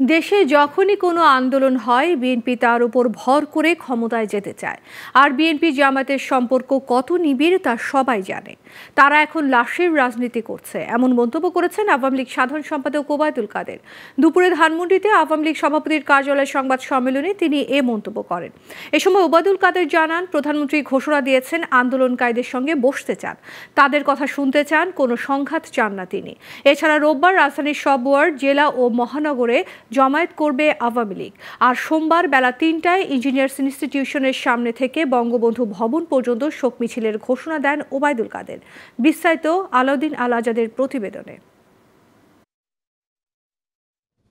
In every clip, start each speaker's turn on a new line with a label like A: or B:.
A: দেশে যখনই কোনো আন্দোলন হয় বিএনপি তার উপর ভর করে ক্ষমতায় যেতে চায়। আর বিএনপি জামাতের সম্পর্ক কত নিবিড় তা সবাই জানে। তারা এখন লাশের রাজনীতি করছে, এমন মন্তব্য করেছেন আওয়ামী লীগ সাধারণ সম্পাদক ওবায়দুল কাদের। দুপুরে ধানমন্ডিতে আওয়ামী লীগ সভাপতির কার্যালয়ে সংবাদ সম্মেলনে তিনি এ মন্তব্য করেন। এ সময় ওবায়দুল কাদের জানান, প্রধানমন্ত্রী ঘোষণা দিয়েছেন আন্দোলনকারীদের সঙ্গে বসতে চান, তাদের কথা শুনতে চান, কোনো সংঘাত চান না তিনি। এছাড়া রোববার রাজধানীর সব ওয়ার্ড, জেলা ও মহানগরে জমায়েত করবে আওয়ামী লীগ। আর সোমবার বেলা ৩টায় ইঞ্জিনিয়ার্স ইনস্টিটিউশনের সামনে থেকে বঙ্গবন্ধু ভবন পর্যন্ত শোক মিছিলের ঘোষণা দেন ওবায়দুল কাদের। বিস্তারিত আলাউদ্দিন আল আজাদের প্রতিবেদনে।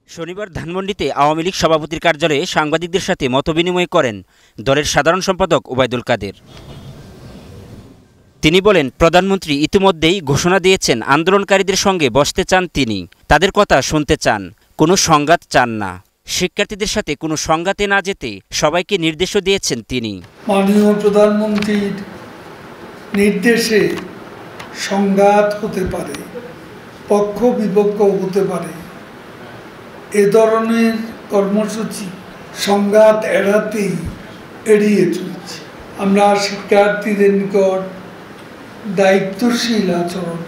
B: শনিবার ধানমন্ডিতে আওয়ামী লীগ সভাপতির কার্যালয়ে সাংবাদিকদের সাথে মতবিনিময় করেন দলের সাধারণ সম্পাদক ওবায়দুল কাদের। তিনি বলেন, প্রধানমন্ত্রী ইতিমধ্যেই ঘোষণা দিয়েছেন আন্দোলনকারীদের সঙ্গে বসতে চান তিনি, তাদের কথা শুনতে চান, কোনো সংঘাত চান না। শিক্ষার্থীদের সাথে কোনো সংঘাতে না যেতে সবাইকে নির্দেশও দিয়েছেন তিনি।
C: মাননীয় প্রধানমন্ত্রীর নির্দেশে সংঘাত হতে পারে, পক্ষ বিপক্ষ হতে পারে, এ ধরনের কর্মসূচি সংঘাত এড়াতেই এড়িয়ে চলছে। আমরা শিক্ষার্থীদের নিকট দায়িত্বশীল আচরণ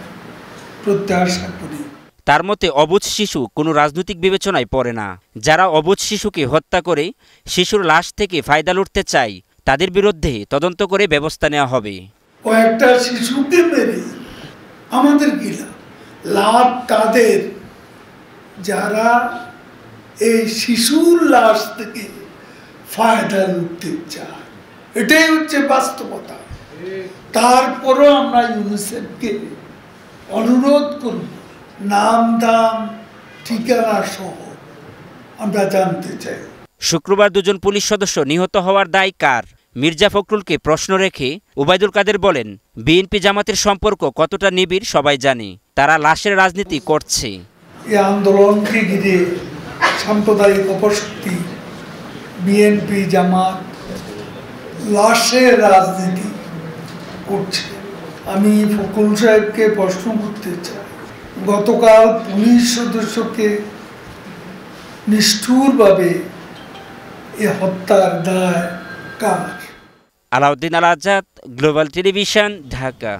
C: প্রত্যাশা করি।
B: তার মতে অবুঝ শিশু কোনো রাজনৈতিক বিবেচনায় পড়ে না। যারা অবুঝ শিশুকে হত্যা করে শিশুর লাশ থেকে ফায়দা লুটতে চায় তাদের বিরুদ্ধে তদন্ত করে ব্যবস্থা নেওয়া হবে।
C: কয়েকটা শিশুকে মেরে আমাদের কি লাভ? তাদের যারা এই শিশুর লাশ থেকে ফায়দা লুটতে চায়, এটাই হচ্ছে বাস্তবতা। তারপরও আমরা ইউনিসেফকে অনুরোধ করব, নাম দাম ঠিকানা সহ আমরা জানতে চাই।
B: শুক্রবার দুজন পুলিশ সদস্য নিহত হওয়ার দায় কার? মির্জা ফখরুলকে প্রশ্ন রেখে ওবায়দুল কাদের বলেন, বিএনপি জামাতের সম্পর্ক কতটা নিবিড় সবাই জানে, তারা লাশের রাজনীতি করছে।
C: এই আন্দোলনকে ঘিরে সাম্প্রদায়িক অপশক্তি বিএনপি জামাত লাশের রাজনীতি করছে। আমি ফখরুল সাহেবকে প্রশ্ন করতে চাই, গতকাল পুলিশ সদস্যকে নিষ্ঠুরভাবে এ হত্যার দায় কার?
B: আলাউদ্দিন আল আজাদ, গ্লোবাল টেলিভিশন, ঢাকা।